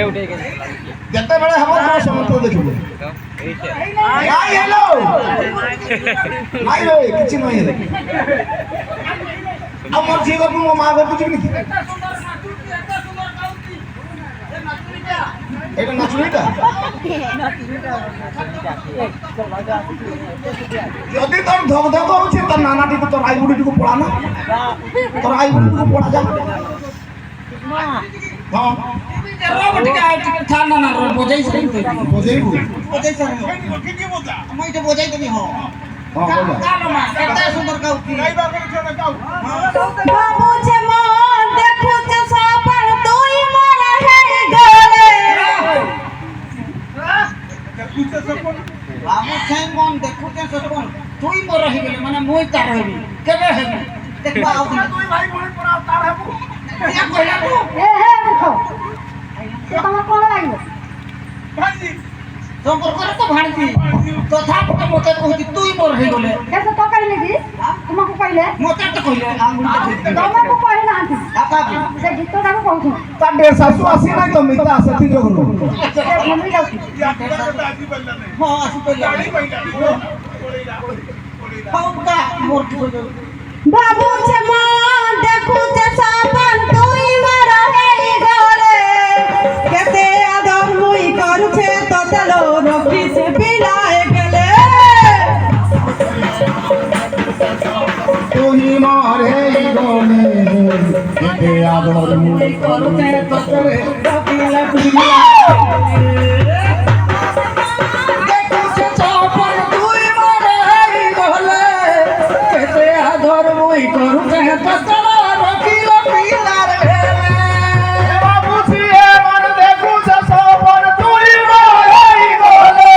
ଯେତେବେଳେ ହବ ତମ ସମସ୍ତଙ୍କୁ ଦେଖିବୁ ହେଲୋ ନାଇଁ ଭାଇ କିଛି ନୁହେଁ ଆଉ ମୋର ଝିଅ ଘରକୁ ମୋ ମା ଘରକୁ ଯିବିନି କି এটা নাচুরিটা যদি তোর ধক ধক হচ্ছে তোর নানাটিকে তোর আই বুড়িটিকে পড়া না তোর আই বুড়িটিকে পড়া যা হ্যাঁ ঠান্ডা না বোঝাইছি বোঝাইবু বোঝাইছি কি বোঝা আমি এটা বোঝাই তুমি হ্যাঁ কালো মা কত সুন্দর গাউতি গাইবা করে না গাউ বাবু যে মন দেখুছে সপন তুই মরা হে গলে দেখুছে সপন বাবু যে মন দেখুছে সপন তুই মরা হে গলে মানে মই তার হবি কেবে হেবি দেখবা তুই ভাই মনে পড়া তার হবু ইয়া কইলা তু এ হে দেখো তোমার কোন লাগলো ভাইজি সম্পর্করে তো ভাড়ি তথাপি মতে কইতি তুই মোর হই গলে এত তো কই নাকি তোমাকে কইলে মতে তো কইলে আঙ্গুলটা তোমাকে কই না আন্টি আপা সে গীতটা কইছো তা ডে শাশু আসি নাই তো মিতা আসে তিন জন সে ঘুমি যাউছি আসি বললা নাই হ্যাঁ আসি বললা গাড়ি বাইলা পৌতা মোর কি বাবু যে মা দেখু যে সাবন তুই মারা হেই গলে কেতে আদর মুই করছে তো চলো রকি সে পিলায় গেলে তুই মারে গলে কেতে আদর মুই করছে তো চলো রকি লা পিলায় দেখু যে সাবন তুই মারা হেই গলে কেতে আদর মুই করছে তো চলো রকি লা পিলায় গেলে বাবু ছিয়ে মন দেখু যে সাবন তুই মারে গলে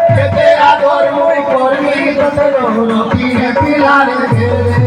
কেতে আদর মুই করবি তো চলো রকি লা পিলায় গেলে